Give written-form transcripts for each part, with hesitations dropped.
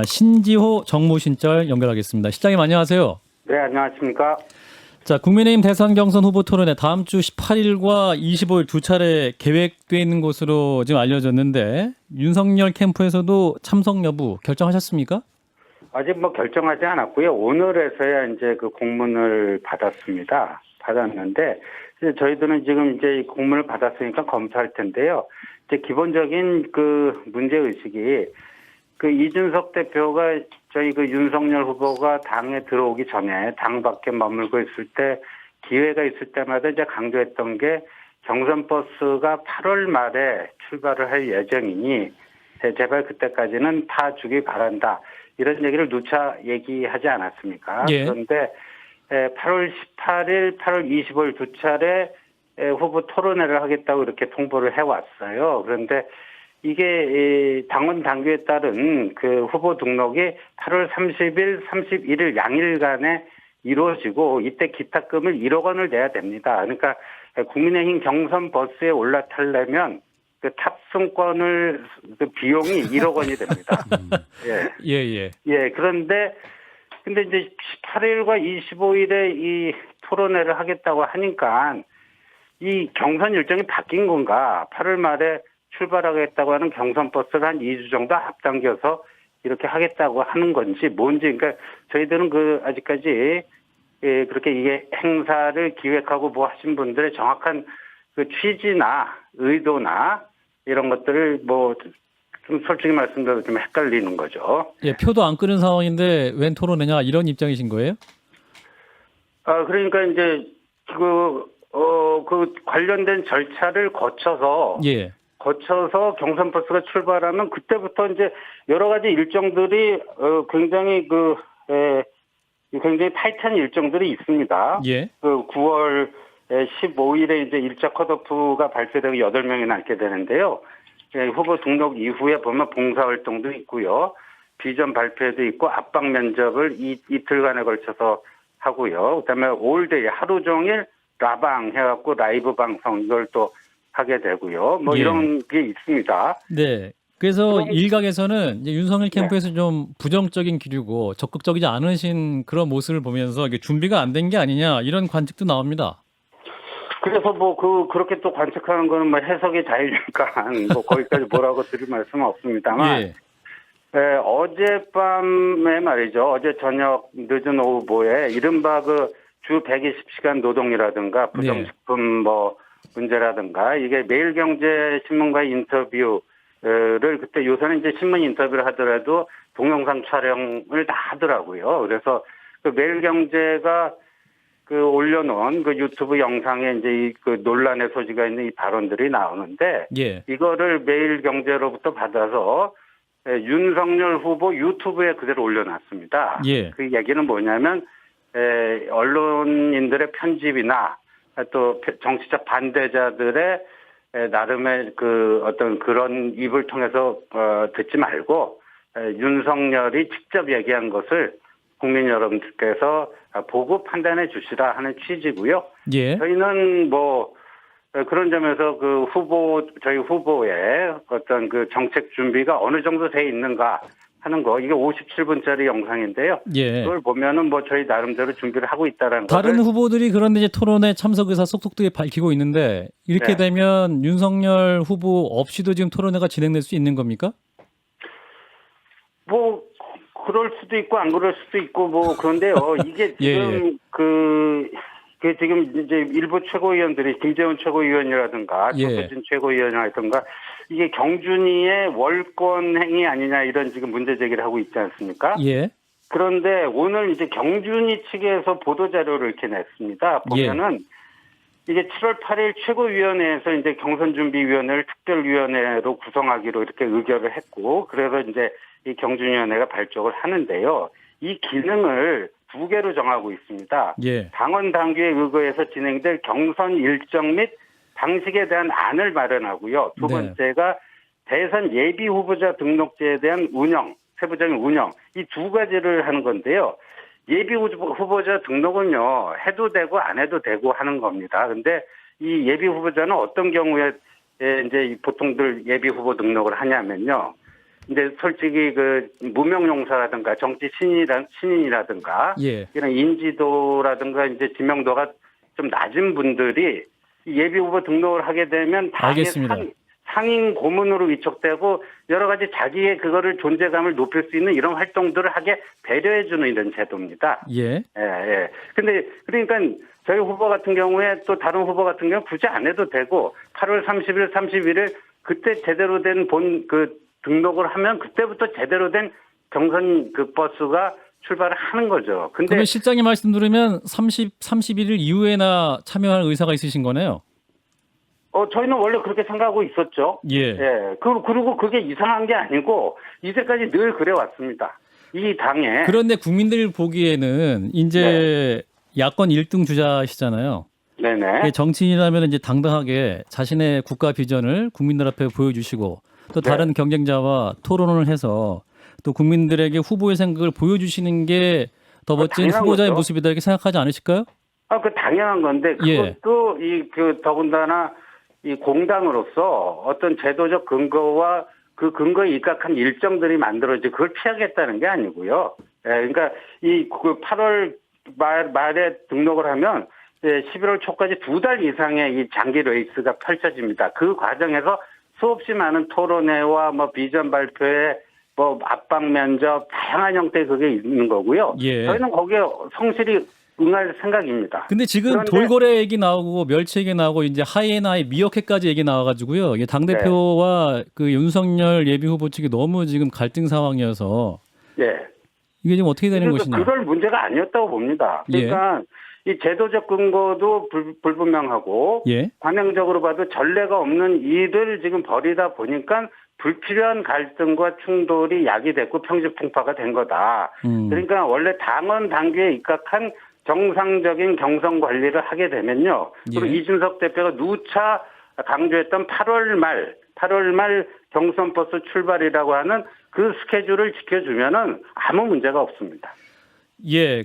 신지호 정무신절 연결하겠습니다. 실장님 안녕하세요. 네, 안녕하십니까. 자, 국민의힘 대선 경선 후보 토론회 다음 주 18일과 25일 두 차례 계획돼 있는 것으로 지금 알려졌는데 윤석열 캠프에서도 참석 여부 결정하셨습니까? 아직 뭐 결정하지 않았고요. 오늘에서야 이제 그 공문을 받았습니다. 받았는데 이제 저희들은 지금 이제 이 공문을 받았으니까 검토할 텐데요. 이제 기본적인 그 문제 의식이 그 이준석 대표가 저희 그 윤석열 후보가 당에 들어오기 전에 당 밖에 머물고 있을 때 기회가 있을 때마다 이제 강조했던 게 경선 버스가 8월 말에 출발을 할 예정이니 제발 그때까지는 타주기 바란다. 이런 얘기를 누차 얘기하지 않았습니까? 예. 그런데 8월 18일, 8월 25일 두 차례 후보 토론회를 하겠다고 이렇게 통보를 해왔어요. 그런데 이게 당원 당규에 따른 그 후보 등록이 8월 30일, 31일 양일간에 이루어지고 이때 기타금을 1억 원을 내야 됩니다. 그러니까 국민의힘 경선 버스에 올라타려면 그 탑승권을 그 비용이 1억 원이 됩니다. 예. 예. 예. 그런데 근데 이제 18일과 25일에 이 토론회를 하겠다고 하니까 이 경선 일정이 바뀐 건가? 8월 말에 출발하겠다고 하는 경선 버스가 한 2주 정도 앞당겨서 이렇게 하겠다고 하는 건지 뭔지, 그러니까 저희들은 그 아직까지 그렇게 이게 행사를 기획하고 뭐 하신 분들의 정확한 그 취지나 의도나 이런 것들을 뭐 좀 솔직히 말씀드려서 좀 헷갈리는 거죠. 예, 표도 안 끄는 상황인데 웬 토론회냐 이런 입장이신 거예요? 그러니까 이제 그 관련된 절차를 거쳐서 예. 경선 버스가 출발하면 그때부터 이제 여러 가지 일정들이 굉장히 굉장히 타이트한 일정들이 있습니다. 예. 그 9월 15일에 이제 1차 컷오프가 발표되고 8명이 남게 되는데요. 후보 등록 이후에 보면 봉사활동도 있고요. 비전 발표도 있고 압박 면접을 이틀간에 걸쳐서 하고요. 그다음에 올데이 하루 종일 라방 해갖고 라이브 방송 이걸 또 하게 되고요. 뭐 예. 이런 게 있습니다. 네. 그래서 일각에서는 이제 윤석열 캠프에서 좀 부정적인 기류고 적극적이지 않으신 그런 모습을 보면서 이게 준비가 안 된 게 아니냐 이런 관측도 나옵니다. 그래서 뭐 그렇게 또 관측하는 거는 뭐 해석의 자유니까 뭐 거기까지 뭐라고 드릴 말씀은 없습니다만 예. 어젯밤에 말이죠. 어제 저녁 늦은 오후보에 이른바 그 주 120시간 노동이라든가 부정식품 뭐 문제라든가 이게 매일경제신문과의 인터뷰를 그때 요새는 이제 신문 인터뷰를 하더라도 동영상 촬영을 다 하더라고요. 그래서 그 매일경제가 그 올려놓은 그 유튜브 영상에 이제 그 논란의 소지가 있는 이 발언들이 나오는데 예. 이거를 매일경제로부터 받아서 윤석열 후보 유튜브에 그대로 올려놨습니다. 예. 그 얘기는 뭐냐면 언론인들의 편집이나 또 정치적 반대자들의 나름의 그 어떤 그런 입을 통해서 듣지 말고 윤석열이 직접 얘기한 것을 국민 여러분들께서 보고 판단해 주시라 하는 취지고요. 예. 저희는 뭐 그런 점에서 저희 후보의 어떤 그 정책 준비가 어느 정도 돼 있는가 하는 거, 이게 57분짜리 영상인데요. 예. 그걸 보면은 뭐 저희 나름대로 준비를 하고 있다라는 다른 거를. 후보들이 그런데 이제 토론회 참석 의사 쏙쏙들이 밝히고 있는데 이렇게 네. 되면 윤석열 후보 없이도 지금 토론회가 진행될 수 있는 겁니까? 뭐 그럴 수도 있고 안 그럴 수도 있고 뭐 그런데요. 이게 지금 지금 이제 일부 최고위원들이 김재원 최고위원이라든가 조수진 최고위원이라든가 이게 경준이의 월권 행위 아니냐 이런 지금 문제 제기를 하고 있지 않습니까? 예. 그런데 오늘 이제 경준이 측에서 보도 자료를 이렇게 냈습니다. 보면은 이게 7월 8일 최고위원회에서 이제 경선준비위원회를 특별위원회로 구성하기로 이렇게 의결을 했고, 그래서 이제 이 경준위원회가 발족을 하는데요. 이 기능을 두 개로 정하고 있습니다. 예. 당원 당규에 의거해서 진행될 경선 일정 및 방식에 대한 안을 마련하고요. 두 번째가 대선 예비 후보자 등록제에 대한 운영, 세부적인 운영, 이 두 가지를 하는 건데요. 예비 후보자 등록은요, 해도 되고 안 해도 되고 하는 겁니다. 근데 이 예비 후보자는 어떤 경우에 이제 보통들 예비 후보 등록을 하냐면요. 이제 솔직히 그 무명용사라든가 정치 신인이라든가 예. 이런 인지도라든가 이제 지명도가 좀 낮은 분들이 예비 후보 등록을 하게 되면 당의 알겠습니다. 상임 고문으로 위촉되고 여러 가지 자기의 그거를 존재감을 높일 수 있는 이런 활동들을 하게 배려해주는 이런 제도입니다. 예. 예. 근데 그러니까 저희 후보 같은 경우에 또 다른 후보 같은 경우 굳이 안 해도 되고 8월 30일, 31일 그때 제대로 된 그 등록을 하면 그때부터 제대로 된 경선 그 버스가 출발을 하는 거죠. 근데 그러면 실장님 말씀 들으면 31일 이후에나 참여할 의사가 있으신 거네요. 저희는 원래 그렇게 생각하고 있었죠. 예. 그리고 그게 이상한 게 아니고 이제까지 늘 그래 왔습니다. 이 당에. 그런데 국민들 보기에는 이제 야권 1등 주자시잖아요. 네네. 정치인이라면 이제 당당하게 자신의 국가 비전을 국민들 앞에 보여주시고 또 다른 경쟁자와 토론을 해서 또 국민들에게 후보의 생각을 보여주시는 게 더 멋진 당연한 후보자의 거죠. 모습이다 이렇게 생각하지 않으실까요? 그 당연한 건데 그것도 더군다나 이 공당으로서 어떤 제도적 근거와 그 근거에 입각한 일정들이 만들어지 그걸 피하겠다는 게 아니고요. 그러니까 이 8월 말에 등록을 하면 11월 초까지 2달 이상의 이 장기 레이스가 펼쳐집니다. 그 과정에서 수없이 많은 토론회와 뭐 비전 발표회, 뭐 압박 면접 다양한 형태의 그게 있는 거고요. 예. 저희는 거기에 성실히 응할 생각입니다. 근데 지금 그런데 돌고래 얘기 나오고 멸치 얘기 나오고 이제 하이에나의 미어캣까지 얘기 나와가지고요. 이게 당 대표와 그 윤석열 예비 후보 측이 너무 지금 갈등 상황이어서 이게 지금 어떻게 되는 것이냐? 그럴 문제가 아니었다고 봅니다. 그러니까 이 제도적 근거도 불분명하고 관행적으로 봐도 전례가 없는 일을 지금 벌이다 보니까 불필요한 갈등과 충돌이 야기됐고 평지풍파가 된 거다. 그러니까 원래 당원 당규에 입각한 정상적인 경선 관리를 하게 되면요. 그리고 이준석 대표가 누차 강조했던 8월 말 경선 버스 출발이라고 하는 그 스케줄을 지켜주면은 아무 문제가 없습니다.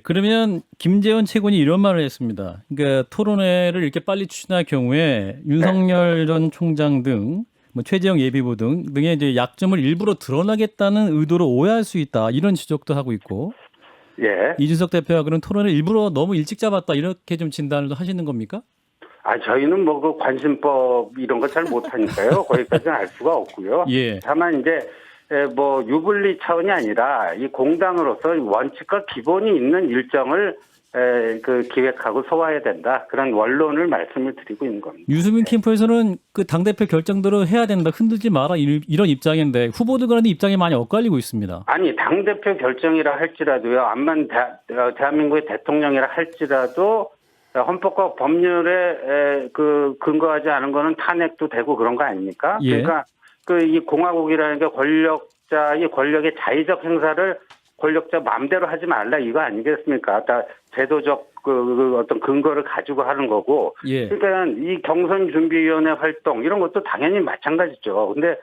그러면 김재원 최고위 이런 말을 했습니다. 그러니까 토론회를 이렇게 빨리 추진할 경우에 윤석열 전 총장 등 뭐 최재형 예비부 등의 이제 약점을 일부러 드러나겠다는 의도로 오해할 수 있다 이런 지적도 하고 있고 이준석 대표가 그런 토론을 일부러 너무 일찍 잡았다 이렇게 좀 진단을 하시는 겁니까? 저희는 뭐 그 관심법 이런 거 잘 못하니까요. 거기까지는 알 수가 없고요. 다만 이제 뭐 유불리 차원이 아니라 이 공당으로서 원칙과 기본이 있는 일정을 그 기획하고 소화해야 된다. 그런 원론을 말씀을 드리고 있는 겁니다. 유승민 캠프에서는 그 당대표 결정대로 해야 된다. 흔들지 마라. 이런 입장인데 후보들 간의 입장이 많이 엇갈리고 있습니다. 아니 당대표 결정이라 할지라도요. 암만 대한민국의 대통령이라 할지라도 헌법과 법률에 그 근거하지 않은 거는 탄핵도 되고 그런 거 아닙니까? 그러니까 그 이 공화국이라는 게 권력자의 권력의 자의적 행사를 권력자 마음대로 하지 말라 이거 아니겠습니까? 다 제도적 그 어떤 근거를 가지고 하는 거고. 그러니까 이 경선준비위원회 활동 이런 것도 당연히 마찬가지죠. 근데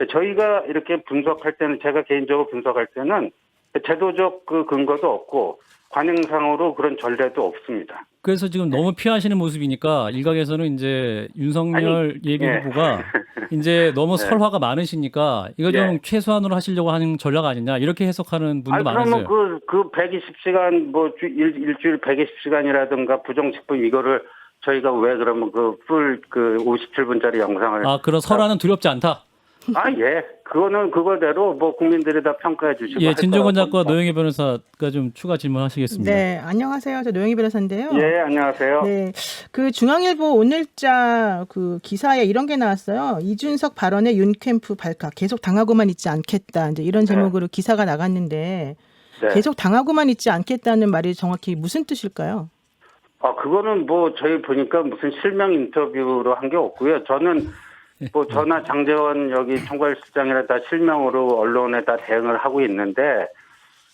저희가 이렇게 분석할 때는 제가 개인적으로 분석할 때는 제도적 그 근거도 없고 관행상으로 그런 전례도 없습니다. 그래서 지금 너무 피하시는 모습이니까 일각에서는 이제 윤석열 예비 후보가 이제 너무 설화가 많으시니까 이거 좀 최소한으로 하시려고 하는 전략 아니냐 이렇게 해석하는 분도 많으세요. 그러면 그 120시간 뭐 일주일 120시간이라든가 부정식품 이거를 저희가 왜 그러면 그 57분짜리 영상을 그런 설화는 두렵지 않다. 그거는 그거대로 뭐 국민들이 다 평가해 주시고. 진종건 작가 노영희 변호사가 좀 추가 질문하시겠습니다. 네, 안녕하세요. 저 노영희 변호사인데요. 안녕하세요. 네, 그 중앙일보 오늘자 그 기사에 이런 게 나왔어요. 이준석 발언에 윤 캠프 발칵 계속 당하고만 있지 않겠다. 이제 이런 제목으로 기사가 나갔는데 계속 당하고만 있지 않겠다는 말이 정확히 무슨 뜻일까요? 그거는 뭐 저희 보니까 무슨 실명 인터뷰로 한 게 없고요. 저는 뭐 저나 장제원 여기 총괄실장이라 다 실명으로 언론에 다 대응을 하고 있는데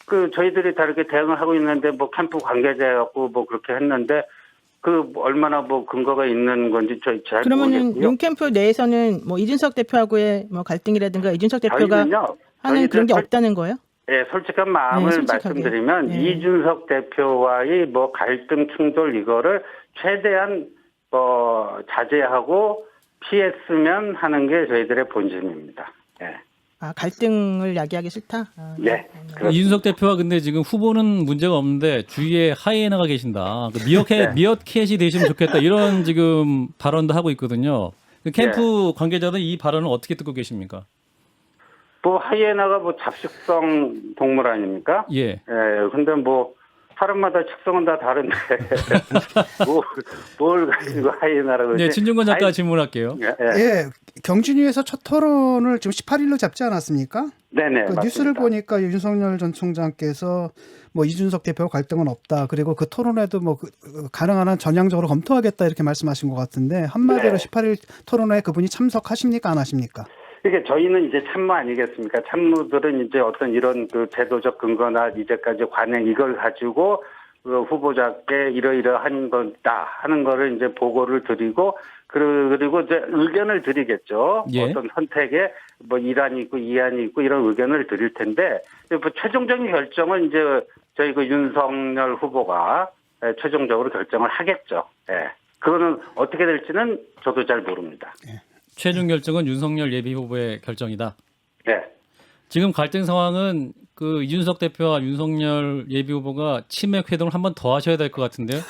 그 저희들이 다 이렇게 대응을 하고 있는데 뭐 캠프 관계자였고 뭐 그렇게 했는데 그 얼마나 뭐 근거가 있는 건지 저희 잘 모르겠고요. 그러면은 윤 캠프 내에서는 뭐 이준석 대표하고의 뭐 갈등이라든가 이준석 대표가 하는 그런 게 없다는 거예요? 솔직한 마음을 말씀드리면 이준석 대표와의 뭐 갈등 충돌 이거를 최대한 자제하고 피했으면 하는 게 저희들의 본심입니다. 갈등을 야기하기 싫다. 네. 이준석 대표가 근데 지금 후보는 문제가 없는데 주위에 하이에나가 계신다. 그 미어캣이 되시면 좋겠다. 이런 지금 발언도 하고 있거든요. 그 캠프 관계자들은 이 발언을 어떻게 듣고 계십니까? 뭐 하이에나가 뭐 잡식성 동물 아닙니까? 예. 근데 뭐 사람마다 식성은 다 다른데 뭘 가지고 하이에나라고 그러지? 네, 진중권 작가 질문할게요. 예, 경준위에서 첫 토론을 지금 18일로 잡지 않았습니까? 네네. 그 맞습니다. 뉴스를 보니까 윤석열 전 총장께서 뭐 이준석 대표 갈등은 없다. 그리고 그 토론회도 뭐 가능한 한 전향적으로 검토하겠다 이렇게 말씀하신 것 같은데 한마디로 18일 토론회에 그분이 참석하십니까 안 하십니까? 이게 저희는 이제 참모 아니겠습니까? 참모들은 이제 어떤 이런 그 제도적 근거나 이제까지 관행 이걸 가지고 그 후보자께 이러이러한 거다 하는 거를 이제 보고를 드리고 그리고 이제 의견을 드리겠죠. 예. 어떤 선택에 뭐 이안이 있고 이안이 있고 이런 의견을 드릴 텐데 뭐 최종적인 결정은 이제 저희 그 윤석열 후보가 최종적으로 결정을 하겠죠. 예. 그거는 어떻게 될지는 저도 잘 모릅니다. 최종 결정은 윤석열 예비 후보의 결정이다. 네. 지금 갈등 상황은 그 이준석 대표와 윤석열 예비 후보가 치맥 회동을 한 번 더 하셔야 될 것 같은데요.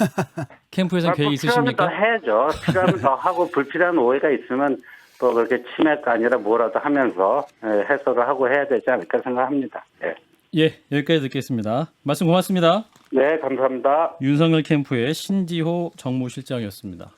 캠프에서 계획 있으십니까? 필요하면 더 해야죠. 필요하면 더 하고 불필요한 오해가 있으면 뭐 그렇게 치맥가 아니라 뭐라도 하면서 해소를 하고 해야 되지 않을까 생각합니다. 네. 예, 여기까지 듣겠습니다. 말씀 고맙습니다. 네, 감사합니다. 윤석열 캠프의 신지호 정무실장이었습니다.